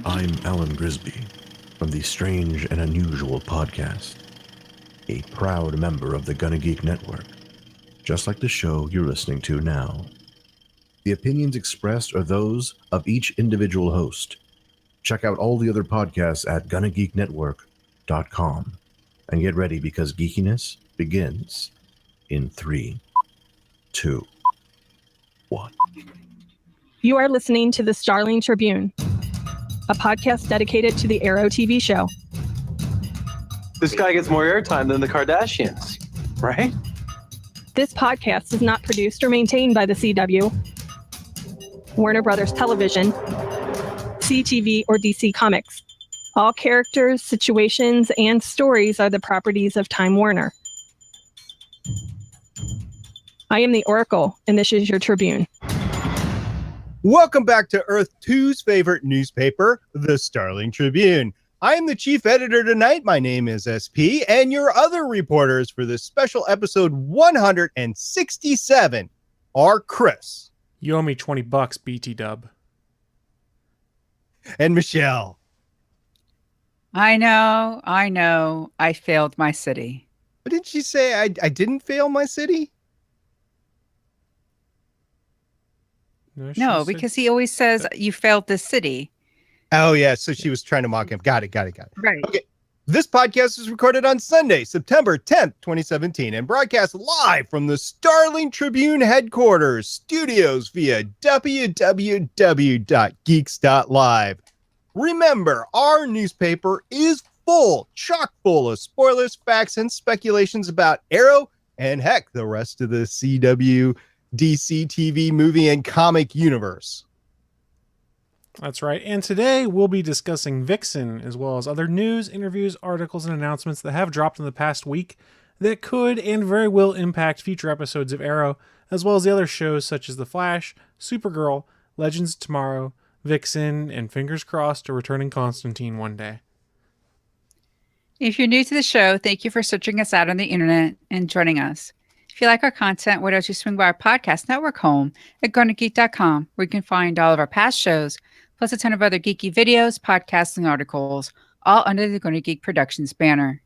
I'm Alan Grisby from the Strange and Unusual podcast, a proud member of the Gonna Geek Network, just like the show you're listening to now. The opinions expressed are those of each individual host. Check out all the other podcasts at GonnaGeekNetwork.com and get ready because geekiness begins in 3, 2, 1. You are listening to the Starling Tribune, a podcast dedicated to the Arrow TV show. This guy gets more airtime than the Kardashians, right? This podcast is not produced or maintained by the CW, Warner Brothers Television, CTV, or DC Comics. All characters, situations, and stories are the properties of Time Warner. I am the Oracle, and this is your Tribune. Welcome back to Earth 2's favorite newspaper, the Starling Tribune. I am the chief editor tonight. My name is SP, and your other reporters for this special episode 167 are Chris. You owe me $20, BT dub. And Michelle. I know. I failed my city. What did she say? I didn't fail my city? No, because he always says you failed the city. Oh, yeah. So she was trying to mock him. Got it. Right. Okay. This podcast was recorded on Sunday, September 10th, 2017, and broadcast live from the Starling Tribune headquarters studios via www.geeks.live. Remember, our newspaper is chock full of spoilers, facts, and speculations about Arrow and, heck, the rest of the CW, DC TV, movie, and comic universe. That's right. And today we'll be discussing Vixen, as well as other news, interviews, articles, and announcements that have dropped in the past week that could and very will impact future episodes of Arrow, as well as the other shows such as The Flash, Supergirl, Legends of Tomorrow, Vixen, and fingers crossed, a returning Constantine one day. If you're new to the show, thank you for searching us out on the internet and joining us. If you like our content, why don't you swing by our podcast network home at GonnaGeek.com, where you can find all of our past shows, plus a ton of other geeky videos, podcasts, and articles, all under the Gonna Geek Productions banner.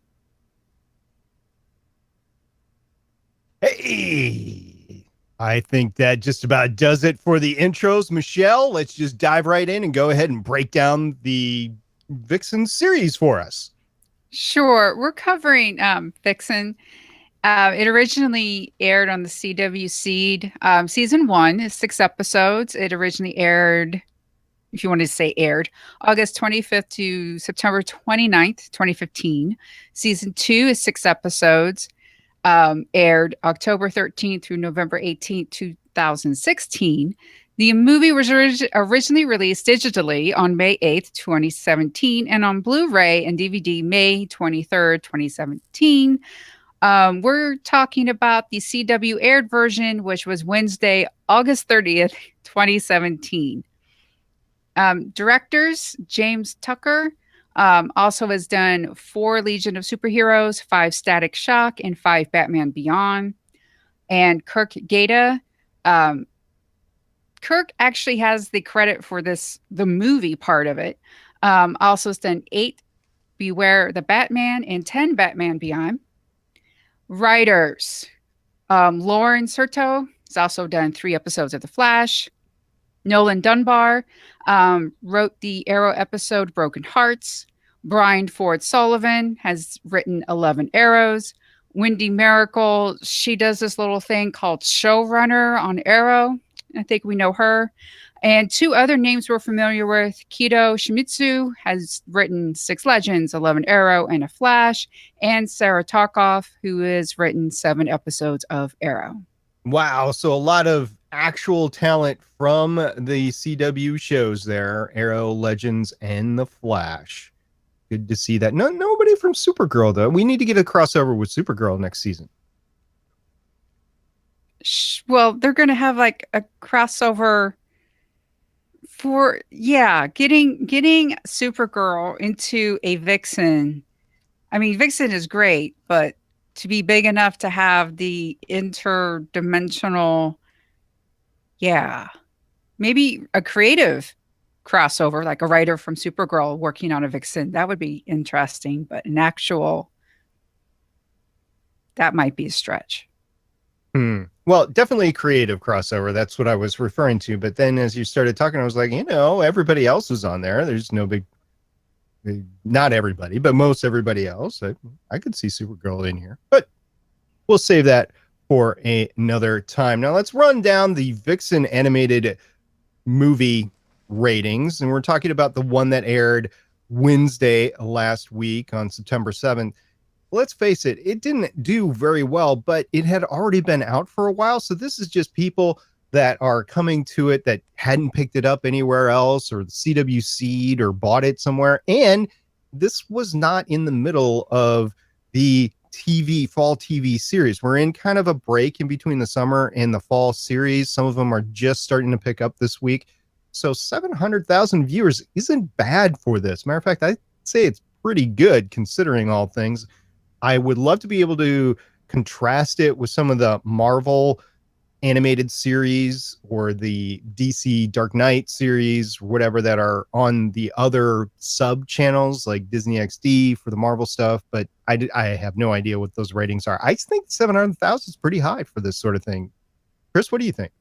Hey, I think that just about does it for the intros. Michelle, let's just dive right in and go ahead and break down the Vixen series for us. Sure. We're covering Vixen. It originally aired on the CW Seed. Season 1 is 6 episodes. It originally aired, if you wanted to say aired, August 25th to September 29th, 2015. Season 2 is 6 episodes. Aired October 13th through November 18th, 2016. The movie was originally released digitally on May 8th, 2017, and on Blu-ray and DVD May 23rd, 2017. We're talking about the CW aired version, which was Wednesday, August 30th, 2017. Directors, James Tucker, also has done 4 Legion of Superheroes, 5 Static Shock, and 5 Batman Beyond. And Kirk Gata. Kirk actually has the credit for the movie part of it. Also has done 8 Beware the Batman and 10 Batman Beyond. Writers, Lauren Serto has also done 3 episodes of The Flash. Nolan Dunbar wrote the Arrow episode Broken Hearts. Brian Ford Sullivan has written 11 Arrows. Wendy Miracle, she does this little thing called Showrunner on Arrow. I think we know her. And 2 other names we're familiar with. Kido Shimizu has written 6 Legends, 11 Arrow, and a Flash. And Sarah Tarkoff, who has written 7 episodes of Arrow. Wow. So a lot of actual talent from the CW shows there, Arrow, Legends, and The Flash. Good to see that. Nobody from Supergirl, though. We need to get a crossover with Supergirl next season. Well, they're going to have like a crossover for, getting Supergirl into a Vixen. I mean, Vixen is great, but to be big enough to have the interdimensional, maybe a creative crossover, like a writer from Supergirl working on a Vixen. That would be interesting, but an actual, that might be a stretch. Well, definitely a creative crossover. That's what I was referring to. But then as you started talking, I was like, everybody else is on there. There's no not everybody, but most everybody else. I could see Supergirl in here, but we'll save that for another time. Now let's run down the Vixen animated movie ratings. And we're talking about the one that aired Wednesday last week on September 7th. Let's face it, it didn't do very well, but it had already been out for a while. So this is just people that are coming to it that hadn't picked it up anywhere else, or the CW seed, or bought it somewhere. And this was not in the middle of the fall TV series. We're in kind of a break in between the summer and the fall series. Some of them are just starting to pick up this week. So 700,000 viewers isn't bad for this. Matter of fact, I'd say it's pretty good considering all things. I would love to be able to contrast it with some of the Marvel animated series or the DC Dark Knight series, whatever, that are on the other sub channels like Disney XD for the Marvel stuff. But I have no idea what those ratings are. I think 700,000 is pretty high for this sort of thing. Chris, what do you think?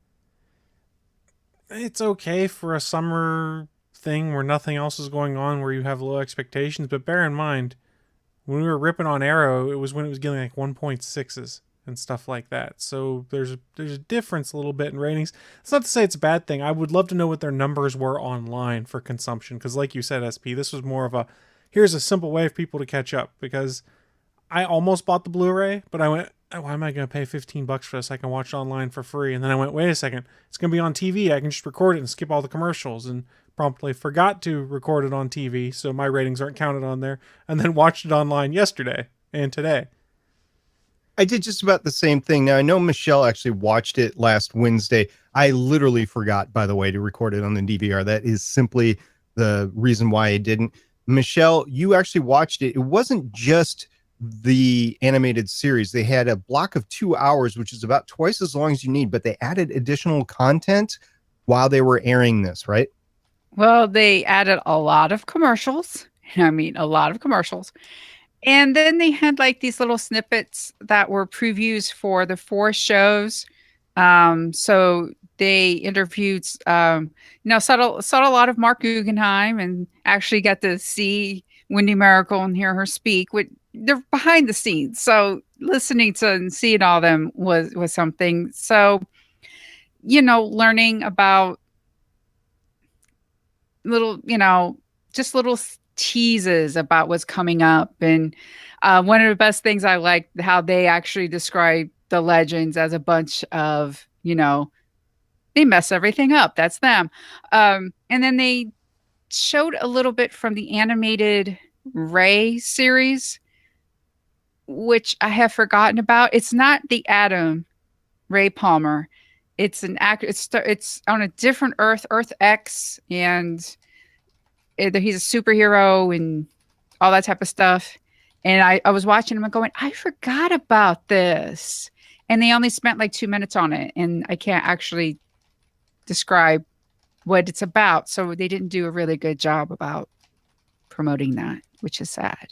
It's okay for a summer thing where nothing else is going on, where you have low expectations. But bear in mind, when we were ripping on Arrow, it was when it was getting like 1.6s and stuff like that. So there's a difference a little bit in ratings. It's not to say it's a bad thing. I would love to know what their numbers were online for consumption, because like you said, SP, this was more of here's a simple way for people to catch up, because I almost bought the Blu-ray, but I went, why am I going to pay $15 for this? I can watch it online for free. And then I went, wait a second, it's going to be on TV. I can just record it and skip all the commercials, and promptly forgot to record it on TV, so my ratings aren't counted on there, and then watched it online yesterday and today. I did just about the same thing. Now, I know Michelle actually watched it last Wednesday. I literally forgot, by the way, to record it on the DVR. That is simply the reason why I didn't. Michelle, you actually watched it. It wasn't just the animated series. They had a block of 2 hours, which is about twice as long as you need, but they added additional content while they were airing this, right? Well, they added a lot of commercials. I mean, a lot of commercials. And then they had like these little snippets that were previews for the 4 shows. So they interviewed, saw a lot of Mark Guggenheim, and actually got to see Wendy Miracle and hear her speak. They're behind the scenes. So listening to and seeing all of them was something. So, learning about little teases about what's coming up. And one of the best things I liked, how they actually describe the legends as a bunch of, they mess everything up. That's them. And then they showed a little bit from the animated Ray series, which I have forgotten about. It's not the Atom, Ray Palmer. It's an actor. It's on a different Earth X, and he's a superhero and all that type of stuff. And I was watching him and going, I forgot about this. And they only spent like 2 minutes on it, and I can't actually describe what it's about. So they didn't do a really good job about promoting that, which is sad.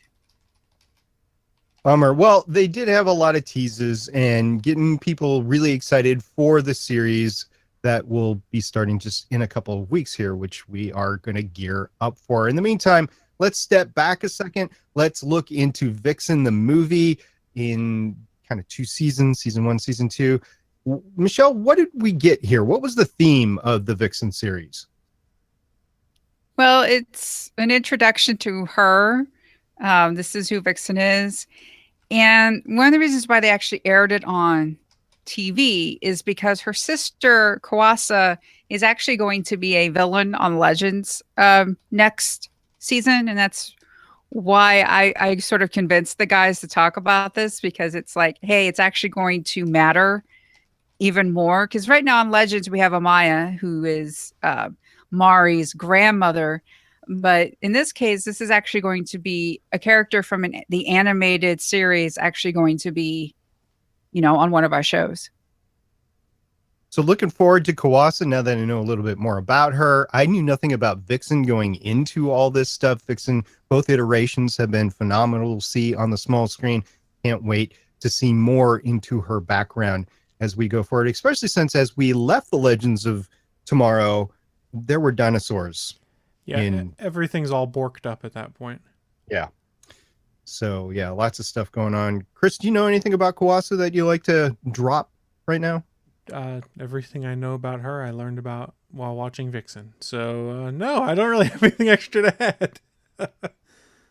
Bummer. Well, they did have a lot of teases and getting people really excited for the series that will be starting just in a couple of weeks here, which we are going to gear up for. In the meantime, let's step back a second. Let's look into Vixen, the movie, in kind of 2 seasons, season 1, season 2. Michelle, what did we get here? What was the theme of the Vixen series? Well, it's an introduction to her. This is who Vixen is. And one of the reasons why they actually aired it on TV is because her sister, Kawasa, is actually going to be a villain on Legends next season. And that's why I sort of convinced the guys to talk about this, because it's like, hey, it's actually going to matter even more. Because right now on Legends, we have Amaya, who is Mari's grandmother. But in this case, this is actually going to be a character from the animated series, actually going to be, on one of our shows. So looking forward to Kawasa now that I know a little bit more about her. I knew nothing about Vixen going into all this stuff. Vixen, both iterations have been phenomenal to see on the small screen. Can't wait to see more into her background as we go forward, especially since as we left the Legends of Tomorrow, there were dinosaurs. Yeah, everything's all borked up at that point. Yeah. So, yeah, lots of stuff going on. Chris, do you know anything about Kawasa that you like to drop right now? Everything I know about her, I learned about while watching Vixen. So, no, I don't really have anything extra to add.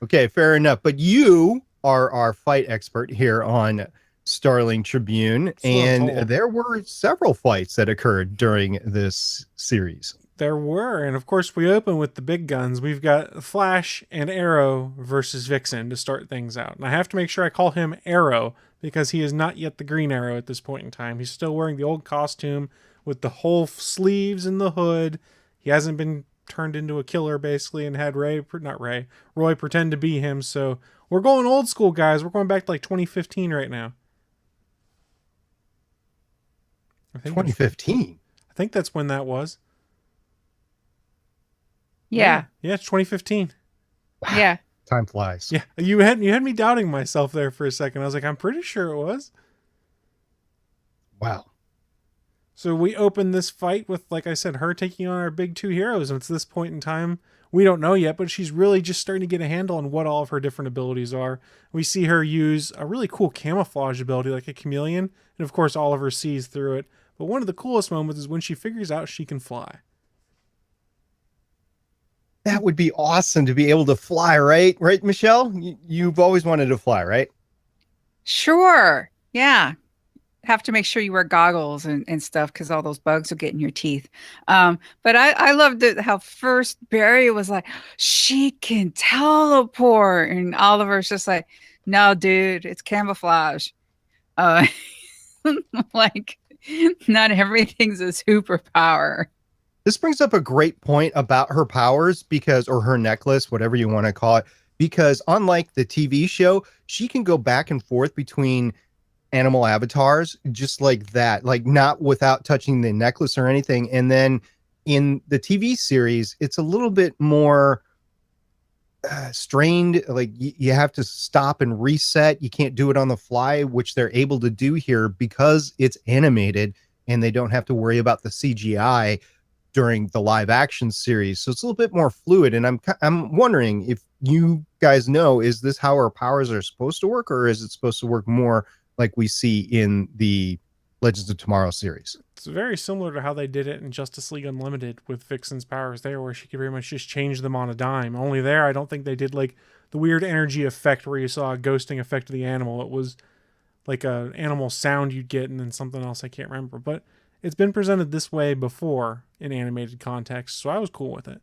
Okay, fair enough. But you are our fight expert here on Starling Tribune, and there were several fights that occurred during this series. There were, and of course we open with the big guns. We've got Flash and Arrow versus Vixen to start things out. And I have to make sure I call him Arrow because he is not yet the Green Arrow at this point in time. He's still wearing the old costume with the whole sleeves and the hood. He hasn't been turned into a killer basically and had Roy pretend to be him. So we're going old school, guys. We're going back to like 2015 right now. 2015? I think that's when that was. Yeah. Yeah, it's 2015. Yeah. Time flies. Yeah, you had me doubting myself there for a second. I was like, I'm pretty sure it was. Wow. So we open this fight with, like I said, her taking on our big two heroes. And it's this point in time, we don't know yet, but she's really just starting to get a handle on what all of her different abilities are. We see her use a really cool camouflage ability, like a chameleon. And of course, Oliver sees through it. But one of the coolest moments is when she figures out she can fly. That would be awesome to be able to fly, right? Right, Michelle? You've always wanted to fly, right? Sure. Yeah. Have to make sure you wear goggles and stuff because all those bugs will get in your teeth. But I loved it how first Barry was like, she can teleport. And Oliver's just like, no, dude, it's camouflage. Like, not everything's a superpower. This brings up a great point about her powers or her necklace, whatever you want to call it, because unlike the TV show, she can go back and forth between animal avatars just like that, like not without touching the necklace or anything. And then in the TV series, it's a little bit more strained. Like you have to stop and reset. You can't do it on the fly, which they're able to do here because it's animated and they don't have to worry about the CGI during the live action series. So it's a little bit more fluid. And I'm wondering if you guys know, is this how our powers are supposed to work, or is it supposed to work more like we see in the Legends of Tomorrow series? It's very similar to how they did it in Justice League Unlimited with Vixen's powers there, where she could very much just change them on a dime. Only there, I don't think they did like the weird energy effect where you saw a ghosting effect of the animal. It was like a animal sound you'd get and then something else I can't remember. But it's been presented this way before in animated context, so I was cool with it.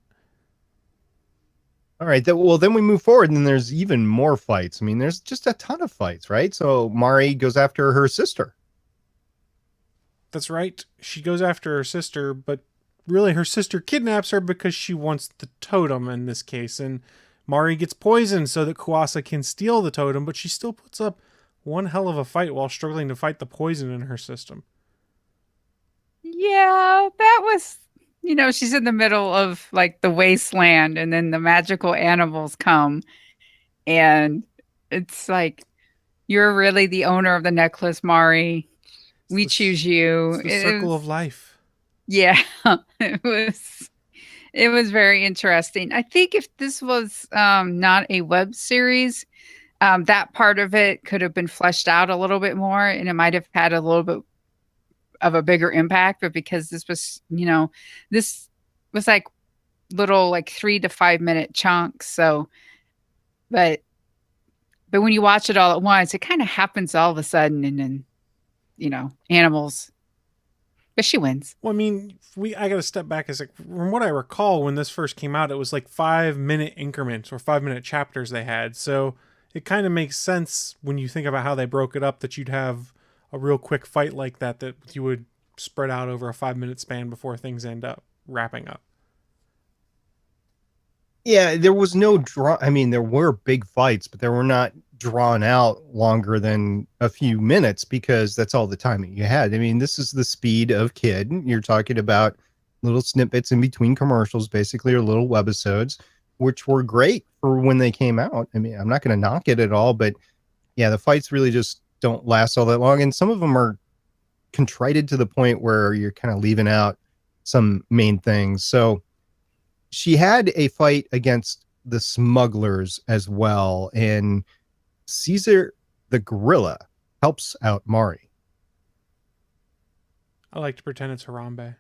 All right. Well, then we move forward and there's even more fights. I mean, there's just a ton of fights, right? So Mari goes after her sister. That's right. She goes after her sister, but really her sister kidnaps her because she wants the totem in this case. And Mari gets poisoned so that Kawasa can steal the totem, but she still puts up one hell of a fight while struggling to fight the poison in her system. Yeah, that was, she's in the middle of like the wasteland and then the magical animals come and it's like, you're really the owner of the necklace, Mari. We choose you. It's the circle of life. Yeah, it was very interesting. I think if this was not a web series, that part of it could have been fleshed out a little bit more and it might have had a little bit of a bigger impact, but because this was, this was like little like 3 to 5 minute chunks. So, but when you watch it all at once, it kind of happens all of a sudden and then, animals, but she wins. Well, I mean, I got to step back. As like, from what I recall, when this first came out, it was like 5-minute increments or 5-minute chapters they had. So it kind of makes sense when you think about how they broke it up that you'd have a real quick fight like that you would spread out over a 5-minute span before things end up wrapping up. Yeah, there was no draw. I mean, there were big fights, but they were not drawn out longer than a few minutes because that's all the time that you had. I mean, this is the speed of Kid. You're talking about little snippets in between commercials, basically, or little webisodes, which were great for when they came out. I mean, I'm not going to knock it at all, but yeah, the fights really just don't last all that long. And some of them are contrited to the point where you're kind of leaving out some main things. So, she had a fight against the smugglers as well, and Caesar the gorilla helps out Mari. I like to pretend it's Harambe.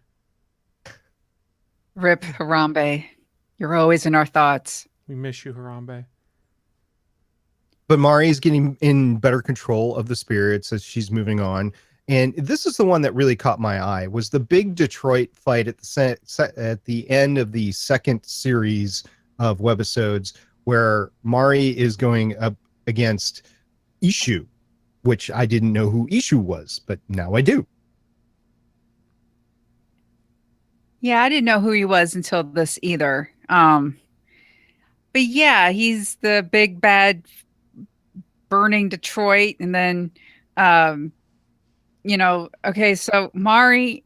Rip Harambe. You're always in our thoughts. We miss you, Harambe. But Mari is getting in better control of the spirits as she's moving on. And this is the one that really caught my eye, was the big Detroit fight at the end of the second series of webisodes, where Mari is going up against Ishu, which I didn't know who Ishu was, but now I do. Yeah, I didn't know who he was until this either. But yeah, he's the big bad burning Detroit, and then okay, so Mari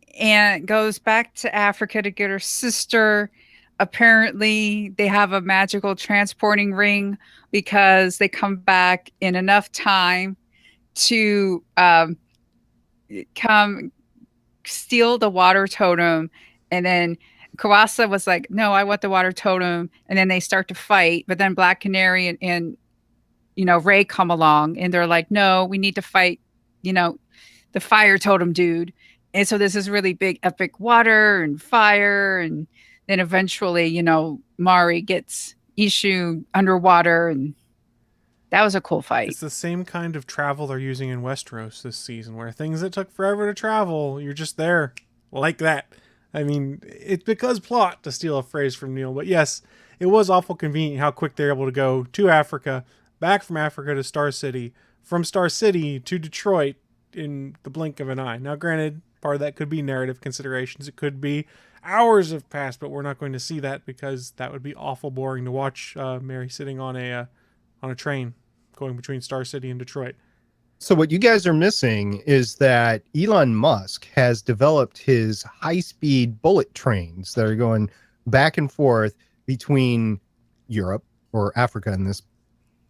goes back to Africa to get her sister. Apparently, they have a magical transporting ring because they come back in enough time to come steal the water totem. And then Kawasa was like, no, I want the water totem. And then they start to fight. But then Black Canary and Ray come along, and they're like, no, we need to fight, the fire totem dude. And so this is really big epic water and fire, and then eventually Mari gets Ishu underwater, and that was a cool fight. It's the same kind of travel they're using in Westeros this season, where things that took forever to travel, you're just there like that. I mean, it's because plot, to steal a phrase from Neil, but yes, it was awful convenient how quick they're able to go to Africa, back from Africa to Star City, from Star City to Detroit in the blink of an eye. Now, granted, part of that could be narrative considerations. It could be hours have passed, but we're not going to see that because that would be awful boring to watch Mary sitting on a train going between Star City and Detroit. So what you guys are missing is that Elon Musk has developed his high-speed bullet trains that are going back and forth between Europe, or Africa in this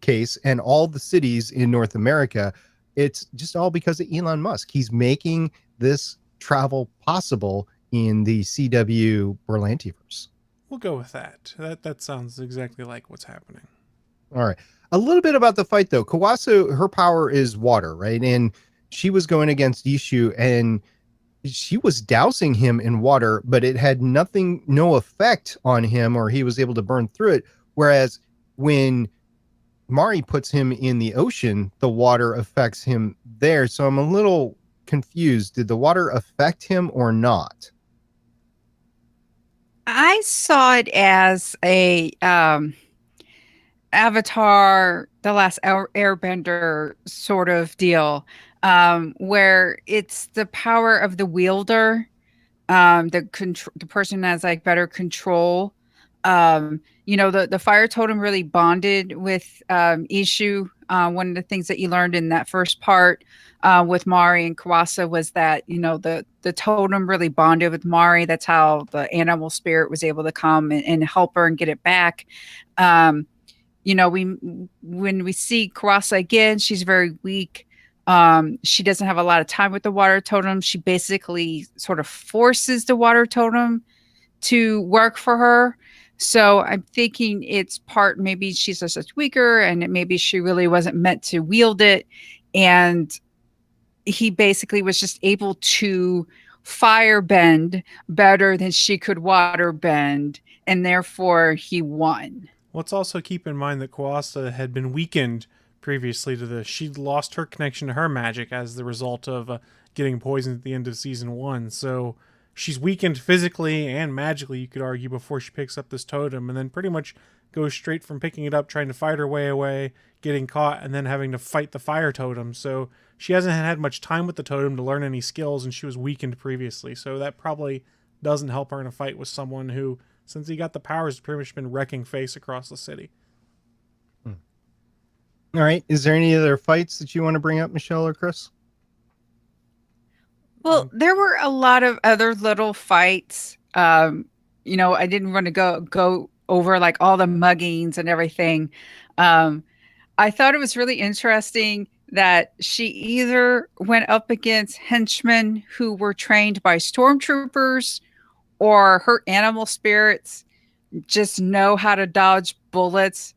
case, and all the cities in North America. It's just all because of Elon Musk. He's making this travel possible in the CW Berlantiverse. We'll go with that. That sounds exactly like what's happening. All right. A little bit about the fight, though. Kawasa, her power is water, right? And she was going against Ishu, and she was dousing him in water, but it had no effect on him, or he was able to burn through it. Whereas when Mari puts him in the ocean, the water affects him there. So I'm a little confused. Did the water affect him or not? I saw it as a Avatar, The Last Airbender sort of deal, where it's the power of the wielder, the person has like better control. The fire totem really bonded with Ishu. One of the things that you learned in that first part with Mari and Kawasa was that the totem really bonded with Mari. That's how the animal spirit was able to come and help her and get it back. When we see Kawasa again, she's very weak. She doesn't have a lot of time with the water totem. She basically sort of forces the water totem to work for her. So I'm thinking it's part, maybe she's just such weaker, and maybe she really wasn't meant to wield it. And he basically was just able to fire bend better than she could water bend. And therefore he won. Let's also keep in mind that Kawasa had been weakened previously to this. She'd lost her connection to her magic as the result of getting poisoned at the end of season 1. So she's weakened physically and magically, you could argue, before she picks up this totem, and then pretty much goes straight from picking it up, trying to fight her way away, getting caught, and then having to fight the fire totem. So she hasn't had much time with the totem to learn any skills, and she was weakened previously. So that probably doesn't help her in a fight with someone who Since he got the powers, he's pretty much been wrecking face across the city. All right. Is there any other fights that you want to bring up, Michelle or Chris? Well, there were a lot of other little fights. I didn't want to go over like all the muggings and everything. I thought it was really interesting that she either went up against henchmen who were trained by stormtroopers, or her animal spirits just know how to dodge bullets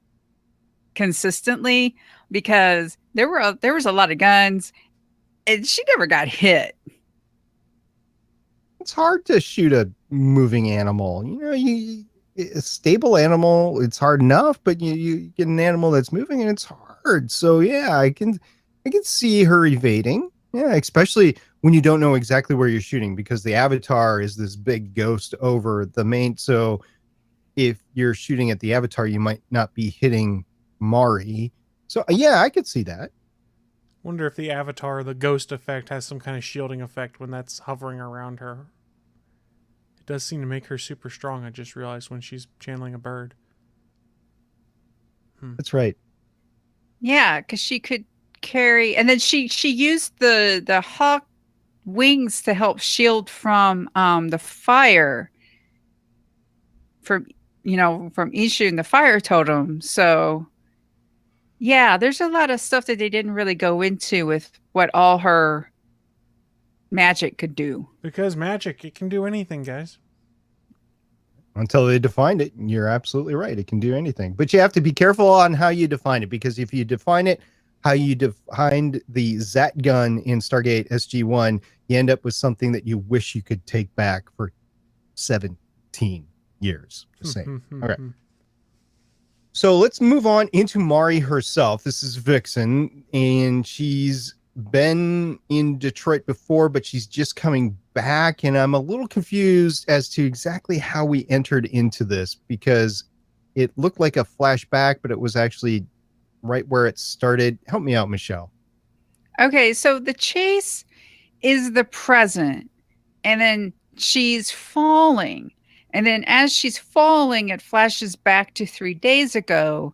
consistently, because there was a lot of guns and she never got hit. It's hard to shoot a moving animal. A stable animal, it's hard enough, but you get an animal that's moving and it's hard. So yeah, I can see her evading. Yeah, especially when you don't know exactly where you're shooting, because the Avatar is this big ghost over the main. So if you're shooting at the Avatar, you might not be hitting Mari. So yeah, I could see that. Wonder if the Avatar, the ghost effect, has some kind of shielding effect when that's hovering around her. It does seem to make her super strong, I just realized, when she's channeling a bird. That's right. Yeah, because she could carry, and then she used the hawk wings to help shield from the fire, from Ishu and the fire totem. So yeah, there's a lot of stuff that they didn't really go into with what all her magic could do. Because magic, it can do anything, guys. Until they defined it, you're absolutely right. It can do anything. But you have to be careful on how you define it, because if you define it how you defined the Zat gun in Stargate SG-1, you end up with something that you wish you could take back for 17 years. Just saying. Okay. So let's move on into Mari herself. This is Vixen, and she's been in Detroit before, but she's just coming back, and I'm a little confused as to exactly how we entered into this, because it looked like a flashback, but it was actually right where it started. Help me out, Michelle. Okay, so the chase is the present, and then she's falling. And then as she's falling, it flashes back to 3 days ago.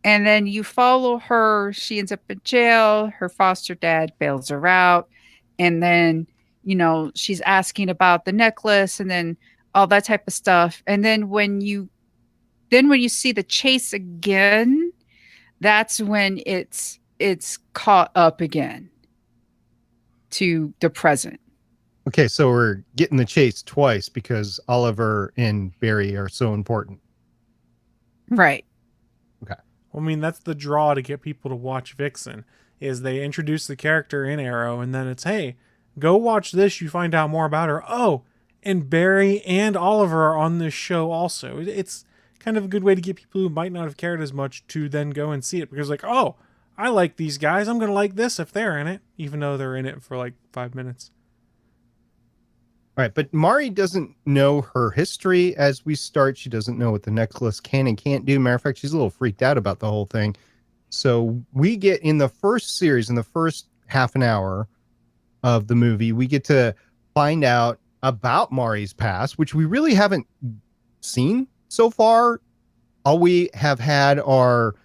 And then you follow her. She ends up in jail. Her foster dad bails her out. And then, she's asking about the necklace and then all that type of stuff. And then when you see the chase again, that's when it's caught up again to the present. Okay, so we're getting the chase twice because Oliver and Barry are so important. Right. Okay. Well, I mean, that's the draw to get people to watch Vixen, is they introduce the character in Arrow, and then it's, hey, go watch this, you find out more about her. Oh, and Barry and Oliver are on this show also. It's kind of a good way to get people who might not have cared as much to then go and see it, because like, oh, I like these guys, I'm going to like this if they're in it, even though they're in it for like 5 minutes. All right, but Mari doesn't know her history as we start. She doesn't know what the necklace can and can't do. Matter of fact, she's a little freaked out about the whole thing. So we get in the first series, in the first half an hour of the movie, we get to find out about Mari's past, which we really haven't seen so far. All we have had are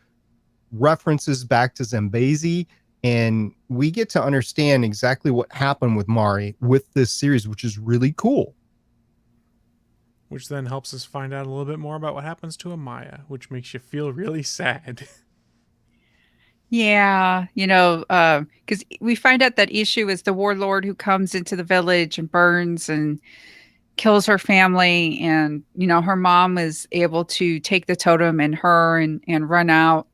references back to Zambezi, and we get to understand exactly what happened with Mari with this series, which is really cool. Which then helps us find out a little bit more about what happens to Amaya, which makes you feel really sad. Yeah, because we find out that Ishu is the warlord who comes into the village and burns and kills her family. And, her mom is able to take the totem and her and run out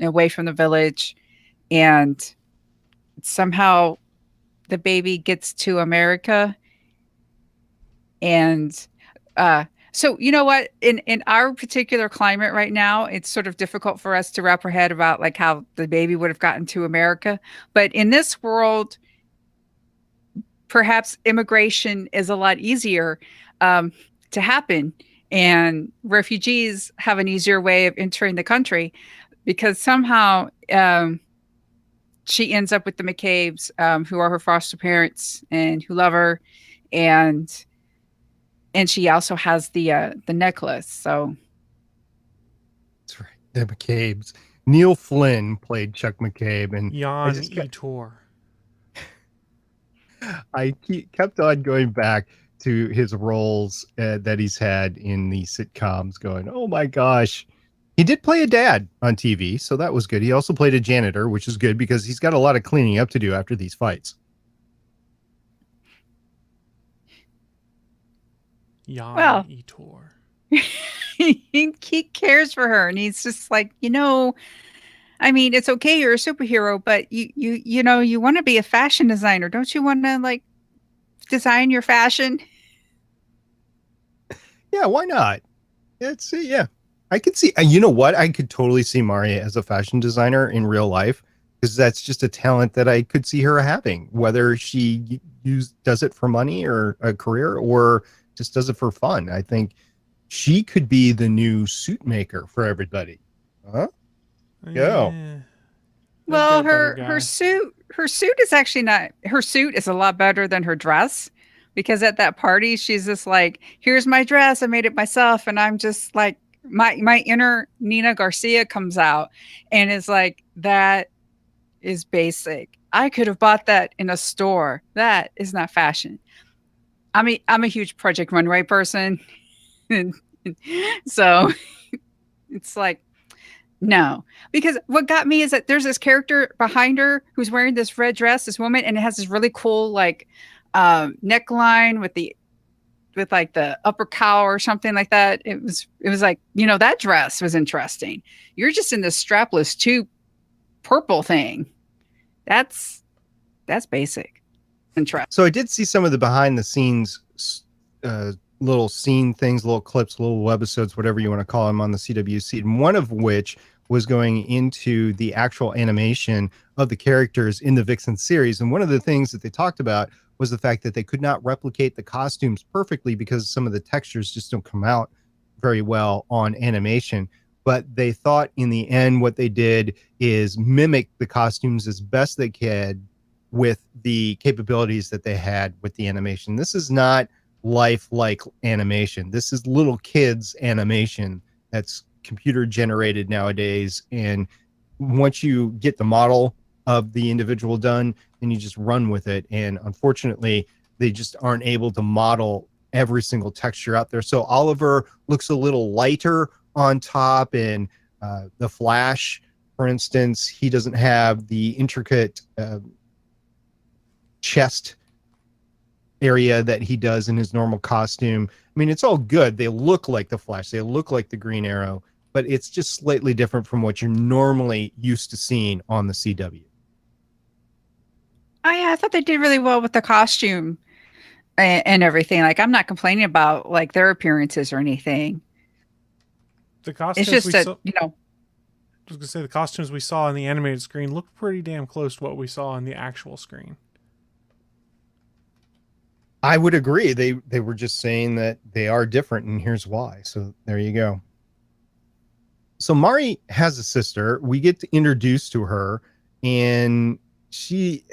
away from the village. And somehow the baby gets to America. And so, you know what? In our particular climate right now, it's sort of difficult for us to wrap our head about like how the baby would have gotten to America. But in this world, perhaps immigration is a lot easier to happen. And refugees have an easier way of entering the country, because somehow she ends up with the McCabe's, who are her foster parents and who love her. And And she also has the necklace. So That's right. The McCabe's. Neil Flynn played Chuck McCabe, and Jan Etor. kept on going back to his roles that he's had in the sitcoms, going, oh my gosh. He did play a dad on TV, so that was good. He also played a janitor, which is good because he's got a lot of cleaning up to do after these fights. Jan Etor. he cares for her, and he's just like, I mean, it's okay, you're a superhero, but you want to be a fashion designer. Don't you want to like design your fashion? Yeah, why not? Yeah. I could see, you know what? I could totally see Mari as a fashion designer in real life, because that's just a talent that I could see her having, whether she does it for money or a career or just does it for fun. I think she could be the new suit maker for everybody. Huh? Go. Well, her suit is actually not, her suit is a lot better than her dress, because at that party she's just like, here's my dress, I made it myself, and I'm just like, my inner Nina Garcia comes out and is like, that is basic. I could have bought that in a store. That is not fashion. I'm a huge Project Runway person. So it's like, no, because what got me is that there's this character behind her who's wearing this red dress, this woman, and it has this really cool like neckline with like the upper cowl or something like that. It was like, that dress was interesting. You're just in this strapless tube purple thing. That's basic. Interesting. So I did see some of the behind the scenes little scene things, little clips, little webisodes, whatever you want to call them, on the CWC, and one of which was going into the actual animation of the characters in the Vixen series. And one of the things that they talked about was the fact that they could not replicate the costumes perfectly because some of the textures just don't come out very well on animation. But they thought in the end what they did is mimic the costumes as best they could with the capabilities that they had with the animation. This is not lifelike animation. This is little kids animation that's computer generated nowadays. And once you get the model of the individual done, then you just run with it. And unfortunately, they just aren't able to model every single texture out there. So Oliver looks a little lighter on top, and the Flash, for instance, he doesn't have the intricate chest area that he does in his normal costume. I mean, it's all good. They look like the Flash, they look like the Green Arrow, but it's just slightly different from what you're normally used to seeing on the CW. Oh yeah, I thought they did really well with the costume and everything. Like, I'm not complaining about like their appearances or anything. The costumes it's just that, I was gonna say, the costumes we saw on the animated screen looked pretty damn close to what we saw on the actual screen. I would agree. They were just saying that they are different, and here's why. So there you go. So Mari has a sister. We get introduced to her, and she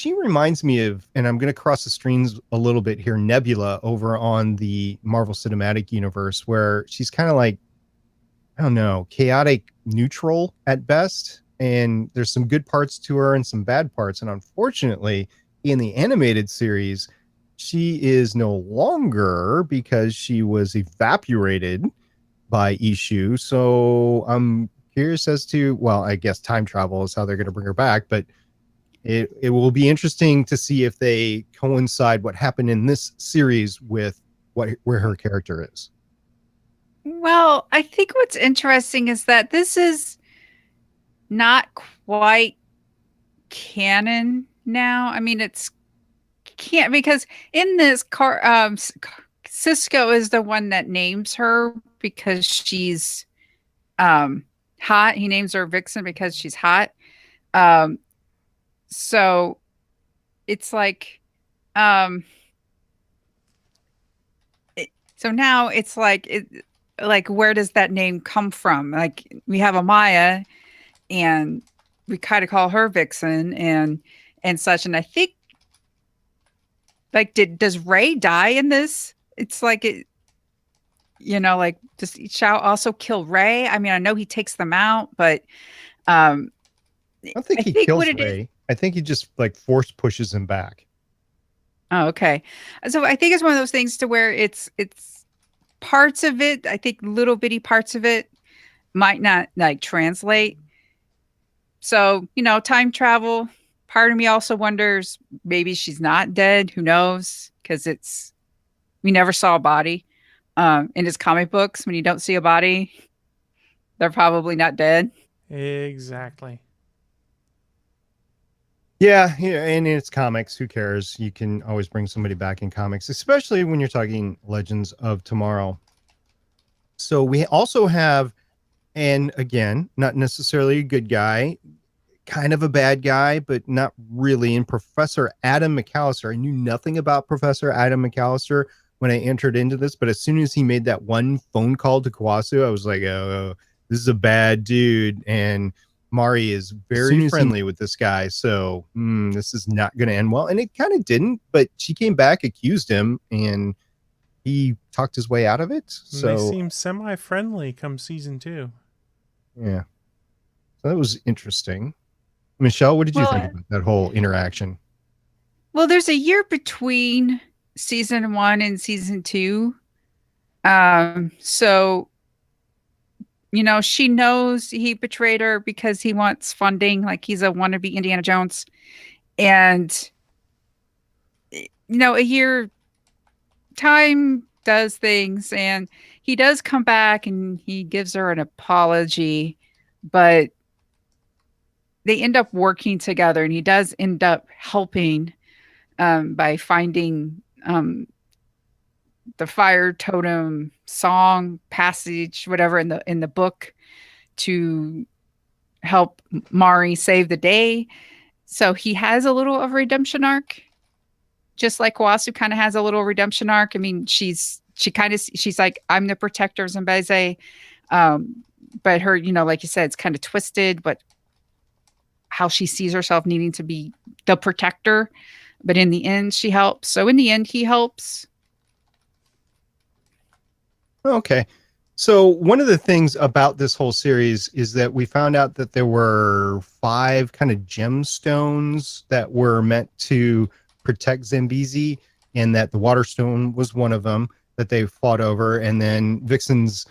reminds me of, and I'm going to cross the streams a little bit here, Nebula over on the Marvel Cinematic Universe, where she's kind of like, I don't know, chaotic neutral at best. And there's some good parts to her and some bad parts. And unfortunately, in the animated series, she is no longer, because she was evaporated by Ishu. So I'm curious as to, well, I guess time travel is how they're going to bring her back, but it will be interesting to see if they coincide what happened in this series with where her character is. Well, I think what's interesting is that this is not quite canon now. I mean, can't, because in this Cisco is the one that names her because she's hot. He names her Vixen because she's hot. So it's like, so now it's like, where does that name come from? Like, we have Amaya, and we kind of call her Vixen and such. And I think Like, does Ray die in this? It's like it, like, does Shao also kill Ray? I mean, I know he takes them out, but I don't think I he think kills what it is. Ray. I think he just like force pushes him back. Oh, okay. So I think it's one of those things to where it's parts of it. I think little bitty parts of it might not like translate. So, time travel. Part of me also wonders maybe she's not dead. Who knows? Because we never saw a body. In his comic books, when you don't see a body, they're probably not dead. Exactly. Yeah, and it's comics. Who cares? You can always bring somebody back in comics, especially when you're talking Legends of Tomorrow. So we also have, and again, not necessarily a good guy, kind of a bad guy, but not really. And Professor Adam McAllister, I knew nothing about Professor Adam McAllister when I entered into this, but as soon as he made that one phone call to Kawasu, I was like, oh, this is a bad dude. And Mari is very friendly with this guy, so this is not going to end well. And it kind of didn't, but she came back, accused him, and he talked his way out of it. So they seem semi-friendly come season 2. Yeah. So that was interesting. Michelle, what did you think about that whole interaction? Well, there's a year between season 1 and season 2. So, she knows he betrayed her because he wants funding, like he's a wannabe Indiana Jones. And, a year time does things, and he does come back and he gives her an apology, but they end up working together, and he does end up helping by finding the fire totem song passage, whatever in the book, to help Mari save the day. So he has a little of a redemption arc, just like Kawasu kind of has a little redemption arc. I mean, she's like, I'm the protector of Zambeze, but her, like you said, it's kind of twisted, but how she sees herself needing to be the protector, but in the end she helps. So in the end he helps. Okay. So one of the things about this whole series is that we found out that there were 5 kind of gemstones that were meant to protect Zambezi, and that the Waterstone was one of them that they fought over. And then Vixen's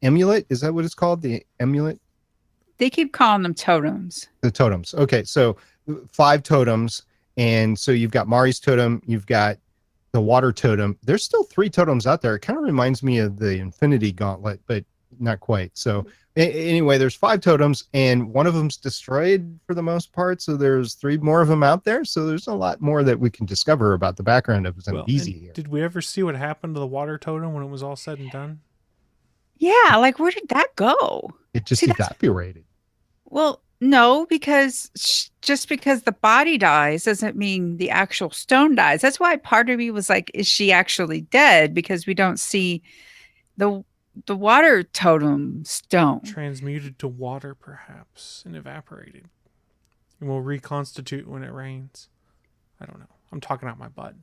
amulet, is that what it's called? The amulet? They keep calling them totems. The totems. Okay, so 5 totems. And so you've got Mari's totem, you've got the water totem. There's still 3 totems out there. It kind of reminds me of the Infinity Gauntlet, but not quite. So anyway, there's 5 totems, and one of them's destroyed for the most part. So there's 3 more of them out there. So there's a lot more that we can discover about the background of Zambezi here. Did we ever see what happened to the water totem when it was all said and done? Yeah, like where did that go? It just evaporated. Well, no, because just because the body dies doesn't mean the actual stone dies. That's why part of me was like, is she actually dead? Because we don't see the water totem stone. Transmuted to water, perhaps, and evaporated. And will reconstitute when it rains. I don't know. I'm talking out my butt.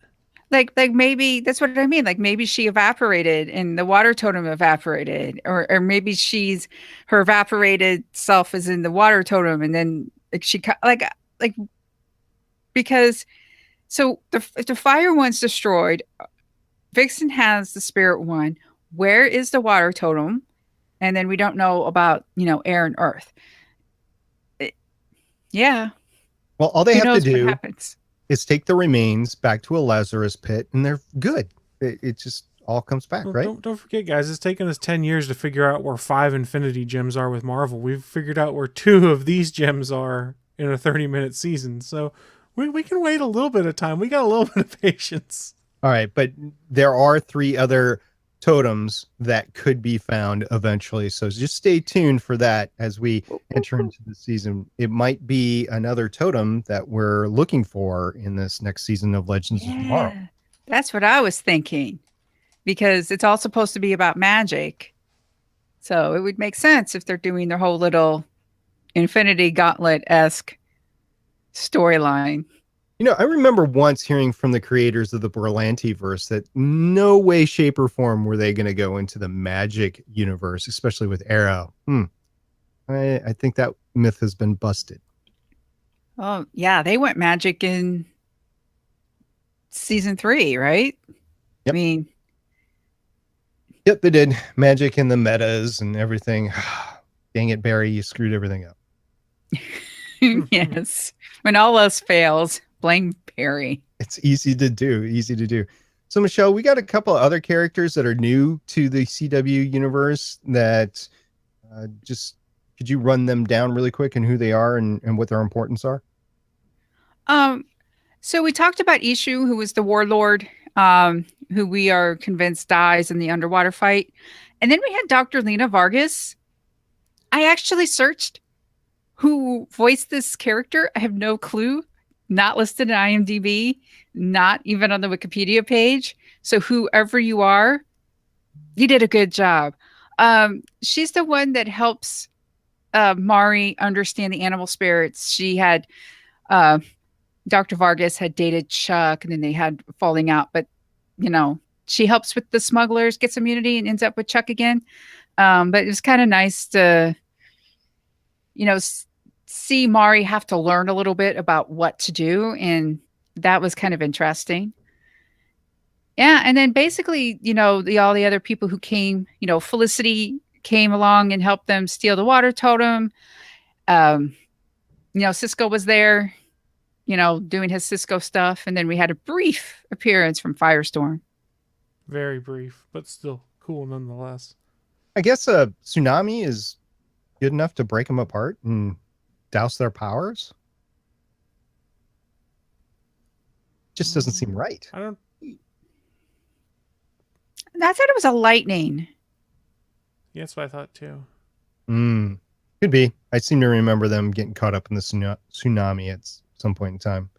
Like maybe that's what I mean. Like maybe she evaporated and the water totem evaporated, or maybe her evaporated self is in the water totem, and then because so if the fire one's destroyed, Vixen has the spirit one. Where is the water totem? And then we don't know about air and earth. Yeah. Well, all they have to do happens. Is take the remains back to a Lazarus pit, and they're good. It just all comes back, right? Don't forget, guys, it's taken us 10 years to figure out where 5 Infinity Gems are with Marvel. We've figured out where 2 of these gems are in a 30-minute season. So we can wait a little bit of time. We got a little bit of patience. All right, but there are 3 other totems that could be found eventually. So just stay tuned for that as we enter into the season. It might be another totem that we're looking for in this next season of Legends of Tomorrow. That's what I was thinking, because it's all supposed to be about magic. So it would make sense if they're doing their whole little Infinity Gauntlet-esque storyline. I remember once hearing from the creators of the Berlanti-verse that no way, shape, or form were they going to go into the magic universe, especially with Arrow. I think that myth has been busted. Oh, yeah, they went magic in season 3, right? Yep. I mean, Yep, they did. Magic and the metas and everything. Dang it, Barry, you screwed everything up. yes. When all else fails, blame Perry. It's easy to do. So, Michelle, we got a couple of other characters that are new to the CW universe that just could you run them down really quick and who they are and what their importance are? So we talked about Ishu, who was the warlord, who we are convinced dies in the underwater fight. And then we had Dr. Lena Vargas. I actually searched who voiced this character. I have no clue. Not listed in IMDb, not even on the Wikipedia page. So whoever you are, you did a good job. She's the one that helps Mari understand the animal spirits. She had Dr. Vargas had dated Chuck, and then they had falling out. But she helps with the smugglers, gets immunity, and ends up with Chuck again. But it was kind of nice to, see Mari have to learn a little bit about what to do, and that was kind of interesting. Yeah, and then basically, all the other people who came, Felicity came along and helped them steal the water totem. Cisco was there, doing his Cisco stuff, and then we had a brief appearance from Firestorm. Very brief, but still cool nonetheless. I guess a tsunami is good enough to break them apart and douse their powers. Just doesn't seem right. I thought it was a lightning. Yeah, that's what I thought too. Could be. I seem to remember them getting caught up in the tsunami at some point in time. I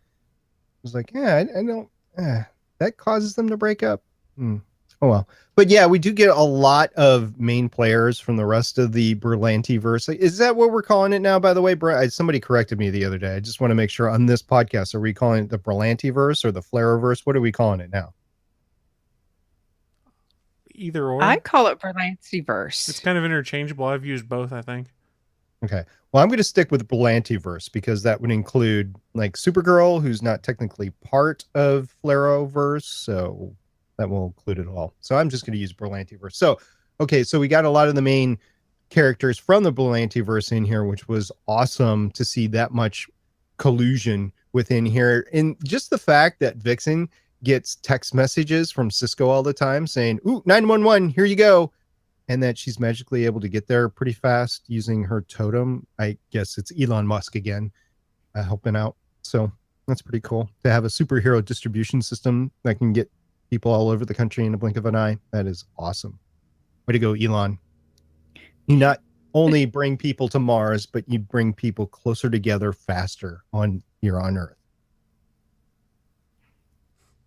was like, yeah, I don't. That causes them to break up. Oh well. But yeah, we do get a lot of main players from the rest of the Berlanti verse. Is that what we're calling it now, by the way? Somebody corrected me the other day. I just want to make sure on this podcast, are we calling it the Berlanti verse or the Flare-verse? What are we calling it now? Either or. I call it Berlanti verse. It's kind of interchangeable. I've used both, I think. Okay. Well, I'm going to stick with Berlanti verse because that would include like Supergirl, who's not technically part of Flare-verse, so that will include it all. So I'm just going to use Berlanti verse. So, okay, so we got a lot of the main characters from the Berlanti verse in here, which was awesome to see that much collusion within here. And just the fact that Vixen gets text messages from Cisco all the time saying, "Ooh, 911, here you go." And that she's magically able to get there pretty fast using her totem. I guess it's Elon Musk again, helping out. So that's pretty cool to have a superhero distribution system that can get people all over the country in a blink of an eye. That is awesome. Way to go, Elon. You not only bring people to Mars, but you bring people closer together faster here on Earth.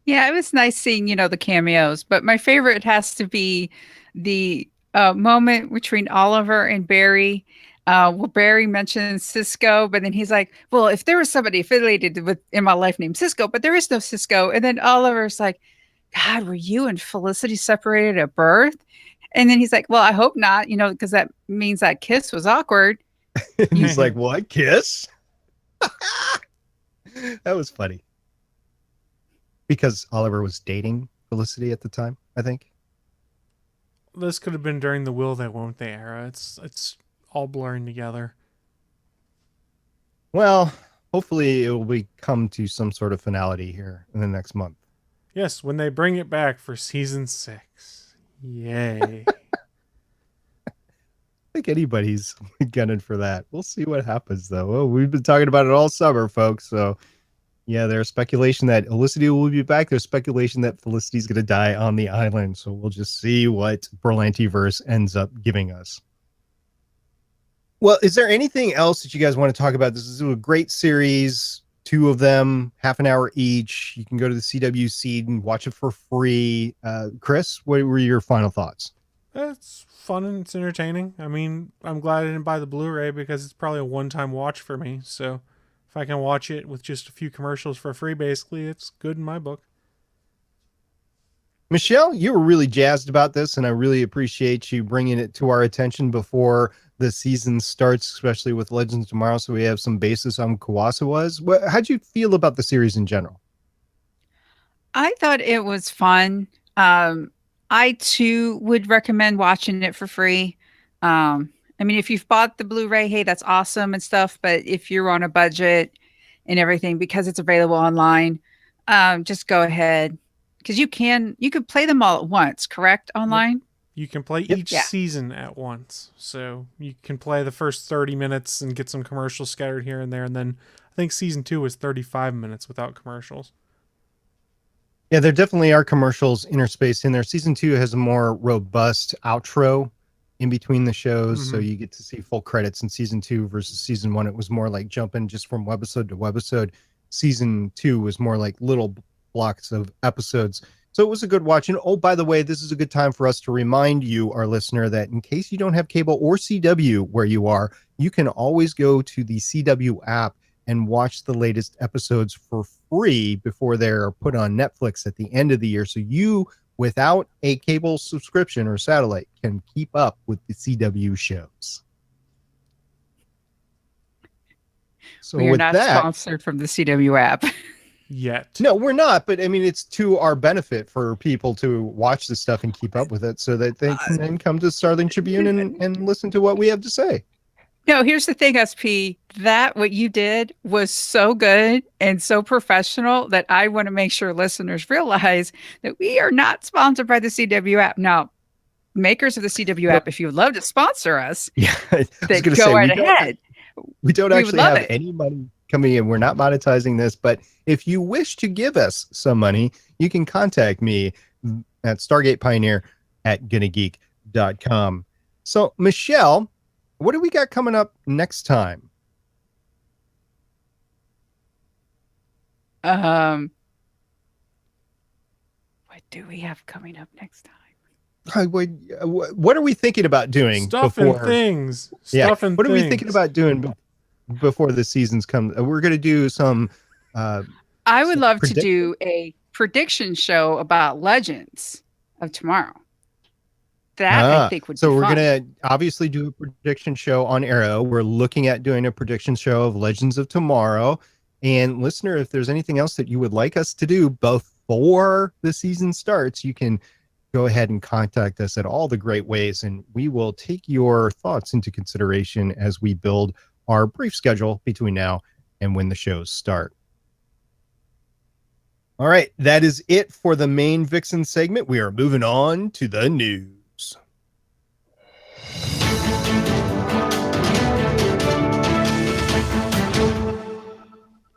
Yeah, it was nice seeing, the cameos. But my favorite has to be the moment between Oliver and Barry. Barry mentions Cisco, but then he's like, well, if there was somebody affiliated in my life named Cisco, but there is no Cisco. And then Oliver's like, God, were you and Felicity separated at birth? And then he's like, well, I hope not, because that means that kiss was awkward. And he's like, what, kiss? That was funny. Because Oliver was dating Felicity at the time, I think. This could have been during the Will They Won't They era. It's all blurring together. Well, hopefully it will come to some sort of finality here in the next month. Yes, when they bring it back for season 6. Yay. I think anybody's gunning for that. We'll see what happens, though. Well, we've been talking about it all summer, folks. So, yeah, there's speculation that Felicity will be back. There's speculation that Felicity's going to die on the island. So we'll just see what Berlanti-verse ends up giving us. Well, is there anything else that you guys want to talk about? This is a great series. 2 of them, half an hour each. You can go to the CW seed and watch it for free. Chris, what were your final thoughts? It's fun and it's entertaining. I mean, I'm glad I didn't buy the Blu-ray because it's probably a one-time watch for me. So if I can watch it with just a few commercials for free, basically, it's good in my book. Michelle, you were really jazzed about this, and I really appreciate you bringing it to our attention before the season starts, especially with Legends Tomorrow, so we have some basis on Kawasawas. How'd you feel about the series in general? I thought it was fun. I too would recommend watching it for free. I mean, if you've bought the Blu-ray, hey, that's awesome and stuff. But if you're on a budget and everything, because it's available online, just go ahead because you could play them all at once, correct? Online. You can play each season at once. So you can play the first 30 minutes and get some commercials scattered here and there. And then I think season 2 was 35 minutes without commercials. Yeah, there definitely are commercials interspaced in there. Season 2 has a more robust outro in between the shows, so you get to see full credits in season 2 versus season 1. It was more like jumping just from webisode to webisode. Season 2 was more like little blocks of episodes. So it was a good watch. And oh, by the way, this is a good time for us to remind you, our listener, that in case you don't have cable or CW where you are, you can always go to the CW app and watch the latest episodes for free before they're put on Netflix at the end of the year. So you, without a cable subscription or satellite, can keep up with the CW shows. So we are with not that, sponsored from the CW app. Yet. No, we're not. But I mean, it's to our benefit for people to watch this stuff and keep up with it so that they can then come to Starling Tribune and listen to what we have to say. No, here's the thing, SP. That what you did was so good and so professional that I want to make sure listeners realize that we are not sponsored by the CW app. Now, makers of the CW app, if you would love to sponsor us, then go right ahead. We don't actually have any money coming in. We're not monetizing this, but if you wish to give us some money, you can contact me at stargatepioneer@gonnageek.com. So, Michelle, what do we got coming up next time? What do we have coming up next time? What are we thinking about doing? Stuff before, and things. What are we thinking about doing before the seasons come? We're going to do some. I would love to do a prediction show about Legends of Tomorrow. That I think would be fun. So we're going to obviously do a prediction show on Arrow. We're looking at doing a prediction show of Legends of Tomorrow. And listener, if there's anything else that you would like us to do before the season starts, you can go ahead and contact us at all the great ways, and we will take your thoughts into consideration as we build our brief schedule between now and when the shows start. All right, that is it for the main Vixen segment. We are moving on to the news.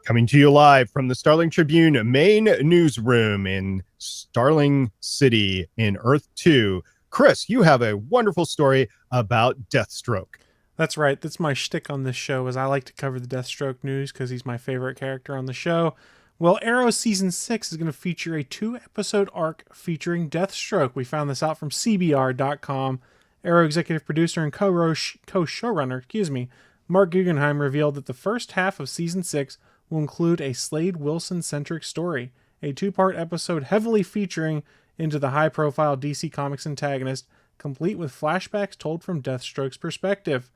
Coming to you live from the Starling Tribune main newsroom in Starling City in Earth 2. Chris, you have a wonderful story about Deathstroke. That's right. That's my shtick on this show, is I like to cover the Deathstroke news because he's my favorite character on the show. Well, Arrow Season 6 is going to feature a 2-episode arc featuring Deathstroke. We found this out from CBR.com. Arrow executive producer and co-showrunner, Mark Guggenheim revealed that the first half of Season 6 will include a Slade Wilson-centric story, a 2-part episode heavily featuring into the high-profile DC Comics antagonist, complete with flashbacks told from Deathstroke's perspective.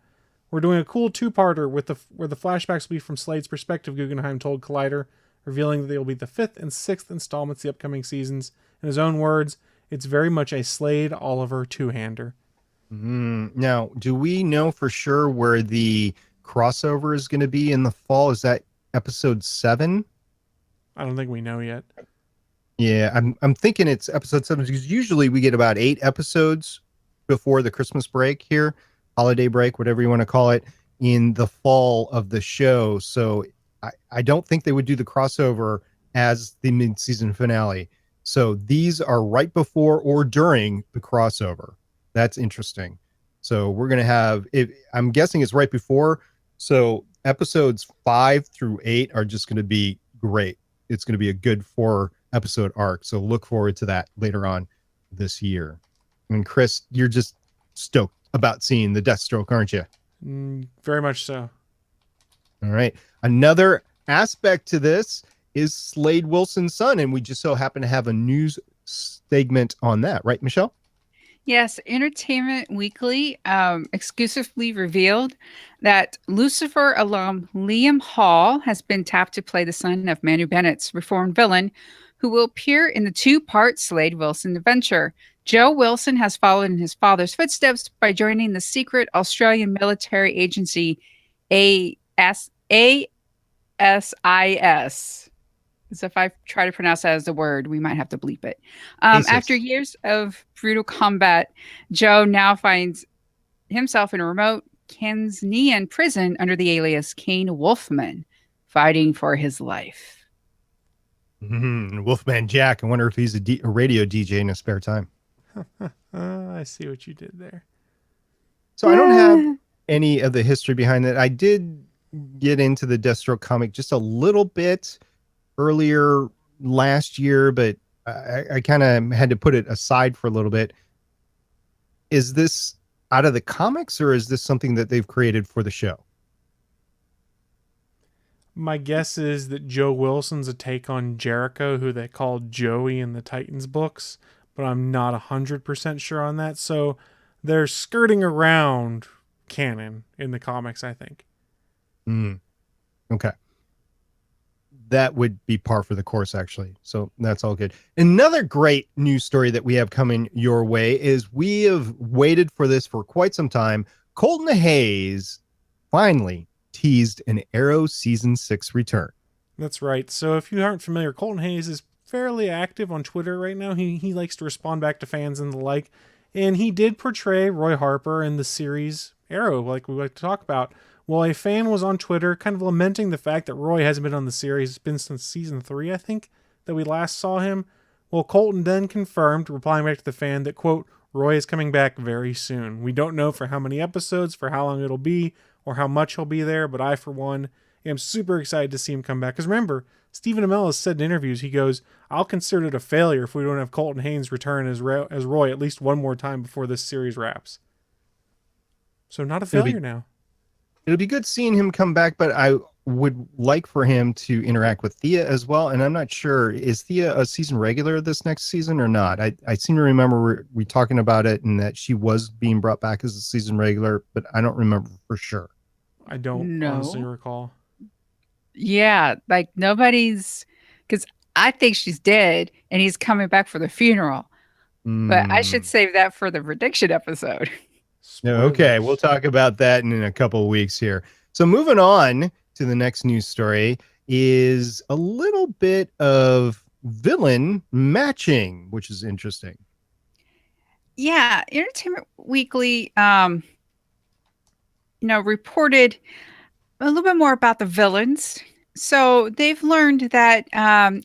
We're doing a cool 2-parter where the flashbacks will be from Slade's perspective, Guggenheim told Collider, revealing that they will be the 5th and 6th installments of the upcoming seasons. In his own words, it's very much a Slade-Oliver two-hander. Now, do we know for sure where the crossover is going to be in the fall? Is that episode 7? I don't think we know yet. Yeah, I'm thinking it's episode 7 because usually we get about 8 episodes before the Christmas break here, holiday break, whatever you want to call it, in the fall of the show. So I don't think they would do the crossover as the mid-season finale. So these are right before or during the crossover. That's interesting. So we're going to have, I'm guessing it's right before. So episodes 5 through 8 are just going to be great. It's going to be a good 4-episode arc. So look forward to that later on this year. And Chris, you're just stoked about seeing the Deathstroke, aren't you? Very much so. All right. Another aspect to this is Slade Wilson's son, and we just so happen to have a news segment on that, right, Michelle? Yes, Entertainment Weekly exclusively revealed that Lucifer alum Liam Hall has been tapped to play the son of Manu Bennett's reformed villain, who will appear in the two-part Slade Wilson adventure. Joe Wilson has followed in his father's footsteps by joining the secret Australian military agency ASIS. So if I try to pronounce that as a word, we might have to bleep it. After years of brutal combat, Joe now finds himself in a remote Kensnian prison under the alias Kane Wolfman, fighting for his life. Wolfman Jack. I wonder if he's a radio DJ in his spare time. I see what you did there. So I don't have any of the history behind it. I did get into the Deathstroke comic just a little bit earlier last year, but I kind of had to put it aside for a little bit. Is this out of the comics, or is this something that they've created for the show? My guess is that Joe Wilson's a take on Jericho, who they called Joey in the Titans books, but I'm not 100% sure on that. So they're skirting around canon in the comics, I think. Okay. That would be par for the course, actually. So that's all good. Another great news story that we have coming your way is we have waited for this for quite some time. Colton Hayes finally teased an Arrow Season 6 return. That's right. So if you aren't familiar, Colton Hayes is fairly active on Twitter right now. He likes to respond back to fans and the like. And he did portray Roy Harper in the series Arrow, like we like to talk about. Well, a fan was on Twitter kind of lamenting the fact that Roy hasn't been on the series. It's been since season 3, I think, that we last saw him. Well, Colton then confirmed, replying back to the fan, that, quote, Roy is coming back very soon. We don't know for how many episodes, for how long it'll be, or how much he'll be there, but I, for one, am super excited to see him come back. Because remember, Stephen Amell has said in interviews, he goes, I'll consider it a failure if we don't have Colton Haynes return as Roy at least one more time before this series wraps. So not a failure now. It'll be good seeing him come back, but I would like for him to interact with Thea as well. And I'm not sure, is Thea a season regular this next season or not? I seem to remember we talking about it and that she was being brought back as a season regular, but I don't remember for sure. I don't honestly recall. Yeah, like nobody's, because I think she's dead and he's coming back for the funeral. But I should save that for the prediction episode. Okay, we'll talk about that in a couple of weeks here. So moving on to the next news story is a little bit of villain matching, which is interesting. Yeah, Entertainment Weekly, reported a little bit more about the villains. So they've learned that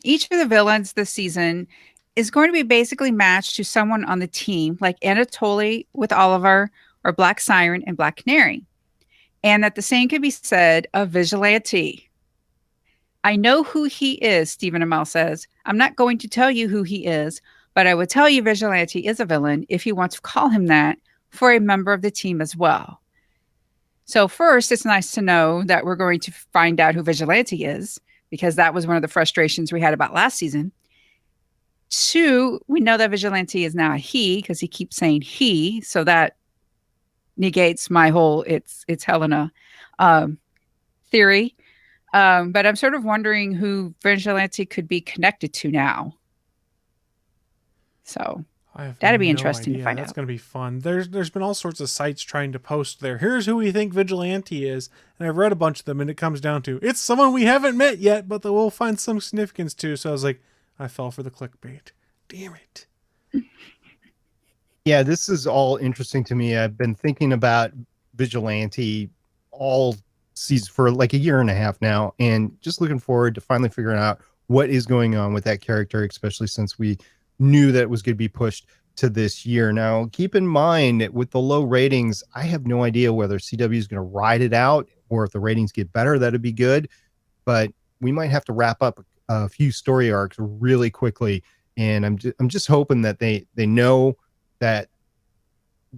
each of the villains this season is going to be basically matched to someone on the team, like Anatoly with Oliver, or Black Siren and Black Canary. And that the same could be said of Vigilante. I know who he is, Stephen Amell says. I'm not going to tell you who he is, but I would tell you Vigilante is a villain if you want to call him that for a member of the team as well. So first, it's nice to know that we're going to find out who Vigilante is, because that was one of the frustrations we had about last season. 2, we know that Vigilante is now a he, because he keeps saying he, so that negates my whole it's Helena theory. But I'm sort of wondering who Vigilante could be connected to now. So that'd be interesting to find out. That's going to be fun. There's been all sorts of sites trying to post there. Here's who we think Vigilante is. And I've read a bunch of them, and it comes down to, it's someone we haven't met yet, but that we'll find some significance to. So I was like, I fell for the clickbait. Damn it. Yeah, this is all interesting to me. I've been thinking about Vigilante all season for like a year and a half now, and just looking forward to finally figuring out what is going on with that character, especially since we knew that it was going to be pushed to this year. Now, keep in mind that with the low ratings, I have no idea whether CW is going to ride it out, or if the ratings get better, that'd be good. But we might have to wrap up a few story arcs really quickly, and I'm just hoping that they know that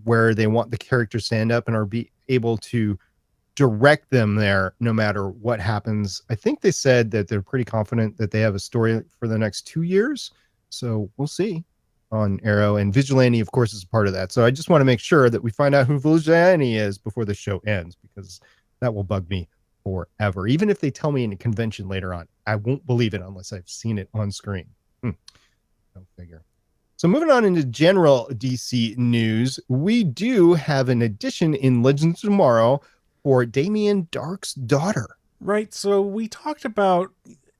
where they want the characters to end up and are be able to direct them there no matter what happens. I think they said that they're pretty confident that they have a story for the next 2 years. So we'll see on Arrow, and Vigilante, of course, is a part of that. So I just want to make sure that we find out who Vigilante is before the show ends, because that will bug me forever. Even if they tell me in a convention later on, I won't believe it unless I've seen it on screen. Go figure. So moving on into general DC news, we do have an addition in Legends of Tomorrow for Damien Dark's daughter. Right. So we talked about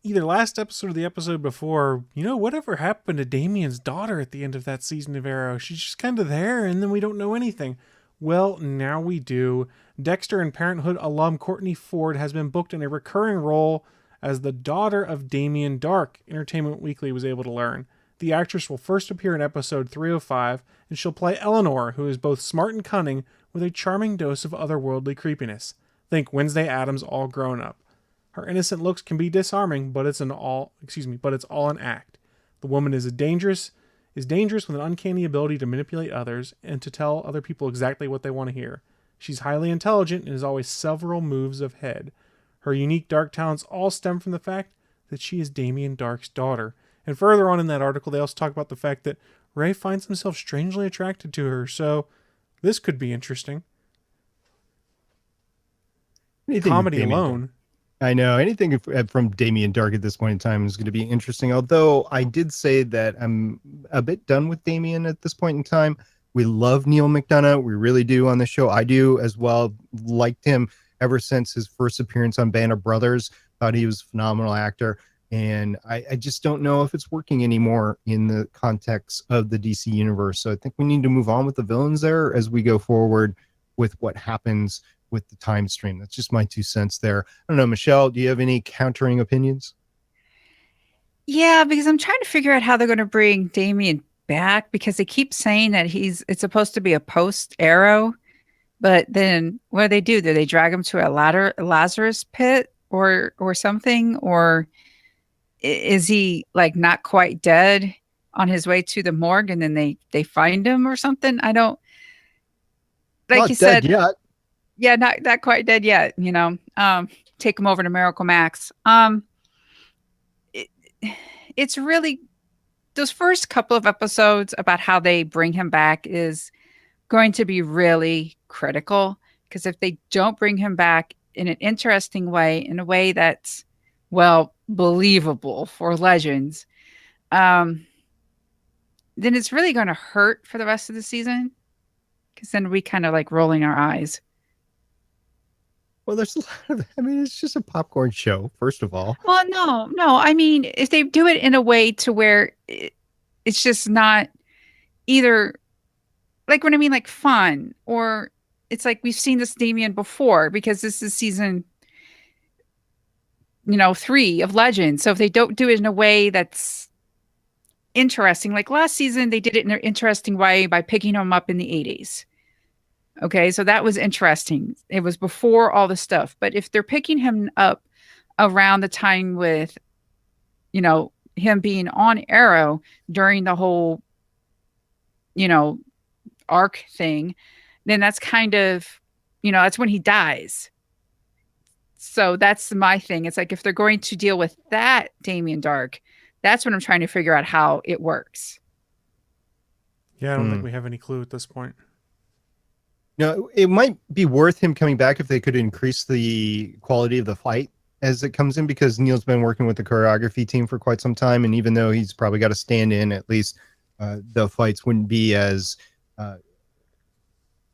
either last episode or the episode before, whatever happened to Damien's daughter at the end of that season of Arrow? She's just kind of there and then we don't know anything. Well, now we do. Dexter and Parenthood alum Courtney Ford has been booked in a recurring role as the daughter of Damien Dark, Entertainment Weekly was able to learn. The actress will first appear in episode 305, and she'll play Eleanor, who is both smart and cunning with a charming dose of otherworldly creepiness. Think Wednesday Addams all grown up. Her innocent looks can be disarming, but it's all an act. The woman is dangerous with an uncanny ability to manipulate others and to tell other people exactly what they want to hear. She's highly intelligent and is always several moves ahead. Her unique dark talents all stem from the fact that she is Damien Dark's daughter. And further on in that article, they also talk about the fact that Ray finds himself strangely attracted to her. So this could be interesting. Comedy alone. I know anything from Damien Dark at this point in time is going to be interesting. Although I did say that I'm a bit done with Damien at this point in time. We love Neil McDonough. We really do on the show. I do as well. Liked him ever since his first appearance on Band of Brothers. Thought he was a phenomenal actor. And I just don't know if it's working anymore in the context of the DC universe. So I think we need to move on with the villains there as we go forward with what happens with the time stream. That's just my 2 cents there. I don't know, Michelle, do you have any countering opinions? Yeah, because I'm trying to figure out how they're going to bring Damien back, because they keep saying that it's supposed to be a post Arrow, but then what do? Do they drag him to a Lazarus pit or something? Or is he like not quite dead on his way to the morgue and then they find him or something? I don't, like not you said yet. Yeah, not quite dead yet, take him over to Miracle Max. It's really those first couple of episodes about how they bring him back is going to be really critical, because if they don't bring him back in an interesting way, in a way that's, well, believable for Legends, then it's really going to hurt for the rest of the season, because then we kind of like rolling our eyes. Well, there's a lot of, it's just a popcorn show, first of all. Well, no. I mean, if they do it in a way to where it's just not either, like, what I mean, like fun, or it's like we've seen this Damien before, because this is season 3 of Legends. So if they don't do it in a way that's interesting, like last season, they did it in an interesting way by picking him up in the 80s. Okay, so that was interesting. It was before all the stuff. But if they're picking him up around the time with, him being on Arrow during the whole, arc thing, then that's kind of, that's when he dies. So that's my thing. It's like, if they're going to deal with that Damien Dark, that's what I'm trying to figure out how it works. Yeah, I don't think we have any clue at this point. It might be worth him coming back if they could increase the quality of the fight as it comes in, because Neil's been working with the choreography team for quite some time. And even though he's probably got to stand in, at least the fights wouldn't be as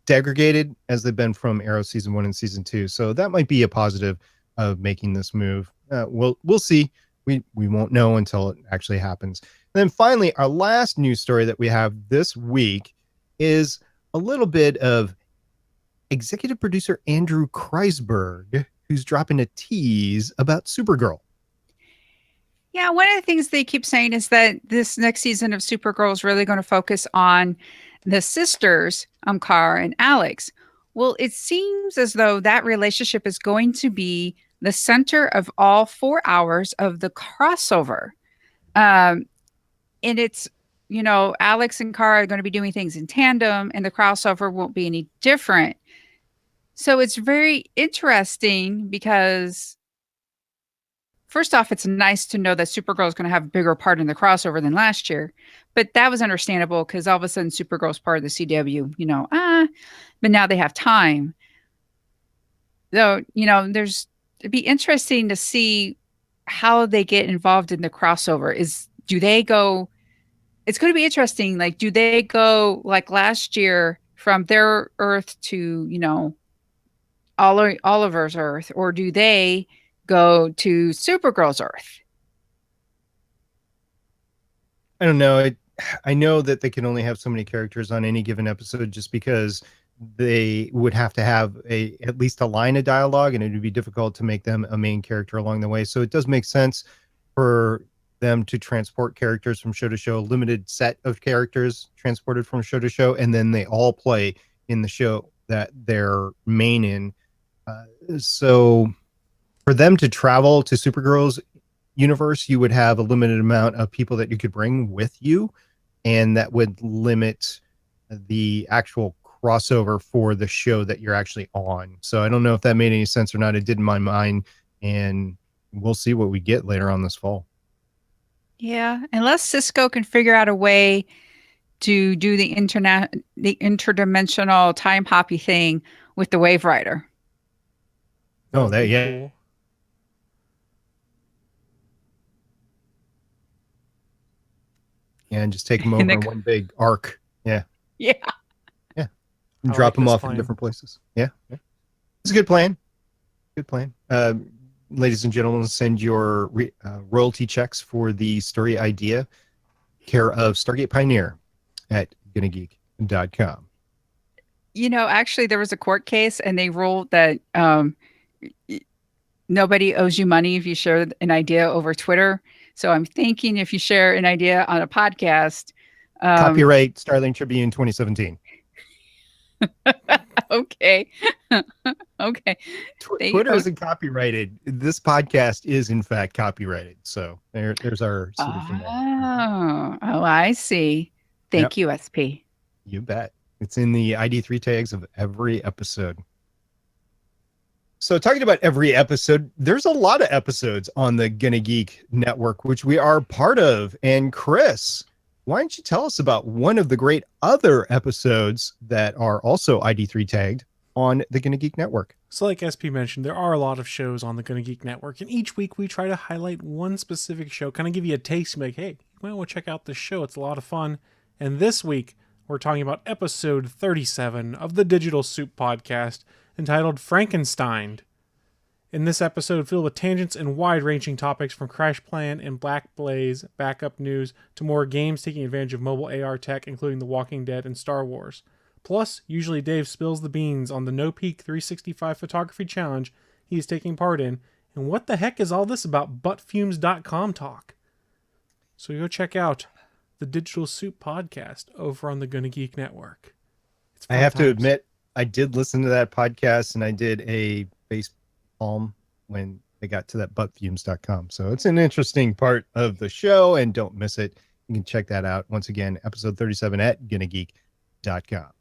degraded as they've been from Arrow season 1 and season 2. So that might be a positive of making this move. We'll see. We won't know until it actually happens. And then finally, our last news story that we have this week is a little bit of executive producer Andrew Kreisberg, who's dropping a tease about Supergirl. Yeah, one of the things they keep saying is that this next season of Supergirl is really going to focus on the sisters, Kara and Alex. Well, it seems as though that relationship is going to be the center of all 4 hours of the crossover. And it's, Alex and Kara are going to be doing things in tandem, and the crossover won't be any different. So it's very interesting because, first off, it's nice to know that Supergirl is going to have a bigger part in the crossover than last year. But that was understandable because all of a sudden Supergirl's part of the CW, but now they have time. So, it'd be interesting to see how they get involved in the crossover. Do they go, it's going to be interesting. Like, do they go like last year from their Earth to, Oliver's Earth, or do they go to Supergirl's Earth? I don't know. I know that they can only have so many characters on any given episode just because they would have to have at least a line of dialogue, and it would be difficult to make them a main character along the way. So it does make sense for them to transport characters from show to show, a limited set of characters transported from show to show, and then they all play in the show that they're main in. So for them to travel to Supergirl's universe, you would have a limited amount of people that you could bring with you, and that would limit the actual crossover for the show that you're actually on. So I don't know if that made any sense or not. It did in my mind, and we'll see what we get later on this fall. Yeah, unless Cisco can figure out a way to do the interdimensional time hoppy thing with the Wave Rider. Oh, That'd be yeah. cool. Yeah, and just take them over in one big arc. Yeah. Yeah. Yeah. I And drop like them this off plan. in different places. Yeah. It's a good plan. Good plan. Ladies and gentlemen, send your royalty checks for the story idea, care of Stargate Pioneer at GonnaGeek.com. Actually, there was a court case, and they ruled that nobody owes you money if you share an idea over Twitter. So I'm thinking if you share an idea on a podcast, Copyright Starling Tribune 2017. Okay. Okay. Twitter isn't copyrighted. This podcast is in fact copyrighted. So there's our solution there. Oh, I see. Thank you, SP. You bet. It's in the ID3 tags of every episode. So talking about every episode, there's a lot of episodes on the Gonna Geek network, which we are part of. And Chris, why don't you tell us about one of the great other episodes that are also ID3 tagged on the Gonna Geek network? So like SP mentioned, there are a lot of shows on the Gonna Geek network, and each week we try to highlight one specific show, kind of give you a taste, and be like, hey, you might want to check out this show. It's a lot of fun. And this week, we're talking about episode 37 of the Digital Soup podcast, entitled Frankenstein. In this episode, filled with tangents and wide-ranging topics from Crash Plan and Black Blaze backup news to more games taking advantage of mobile AR tech, including The Walking Dead and Star Wars. Plus, usually Dave spills the beans on the No Peak 365 photography challenge he is taking part in, and what the heck is all this about buttfumes.com talk? So go check out the Digital Soup podcast over on the Gonna Geek network. It's I fun have to times. admit, I did listen to that podcast, and I did a face palm when they got to that buttfumes.com. So it's an interesting part of the show, and don't miss it. You can check that out once again, episode 37 at GonnaGeek.com.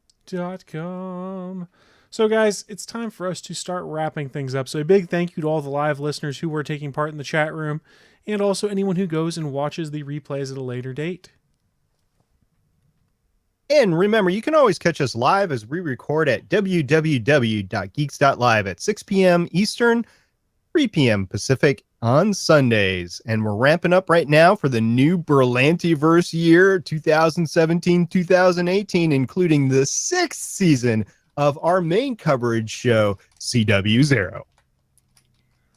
So guys, it's time for us to start wrapping things up. So a big thank you to all the live listeners who were taking part in the chat room, and also anyone who goes and watches the replays at a later date. And remember, you can always catch us live as we record at www.geeks.live at 6 p.m. Eastern, 3 p.m. Pacific on Sundays. And we're ramping up right now for the new Berlantiverse year, 2017-2018, including the 6th season of our main coverage show, CW Zero.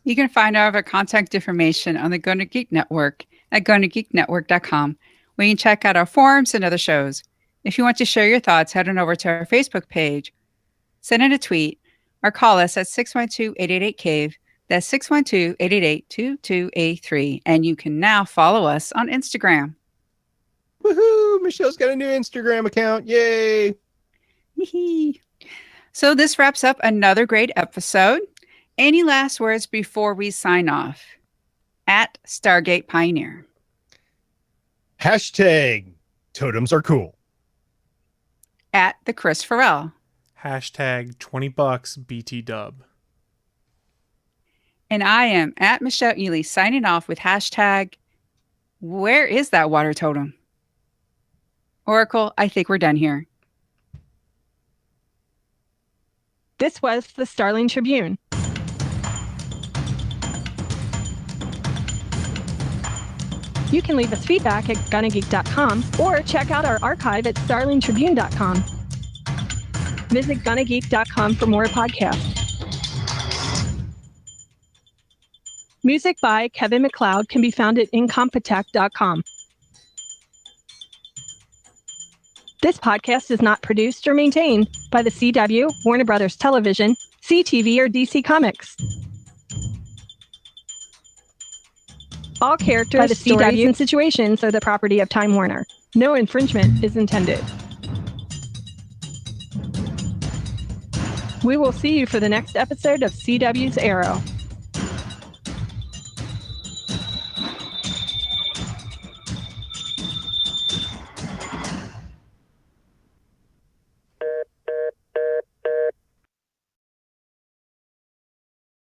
You can find all of our contact information on the Gonna Geek Network at GonnaGeekNetwork.com, where you can check out our forums and other shows. If you want to share your thoughts, head on over to our Facebook page, send in a tweet, or call us at 612-888-CAVE. That's 612-888-2283. And you can now follow us on Instagram. Woohoo! Michelle's got a new Instagram account. Yay! So this wraps up another great episode. Any last words before we sign off? At Stargate Pioneer. Hashtag totems are cool. At the Chris Farrell. Hashtag $20 BT dub. And I am at Michelle Ely signing off with hashtag, where is that water totem? Oracle, I think we're done here. This was the Starling Tribune. You can leave us feedback at gonnageek.com or check out our archive at starlingtribune.com. Visit gonnageek.com for more podcasts. Music by Kevin MacLeod can be found at incompetech.com. This podcast is not produced or maintained by the CW, Warner Brothers Television, CTV, or DC Comics. All characters, by the stories, and situations are the property of Time Warner. No infringement is intended. We will see you for the next episode of CW's Arrow.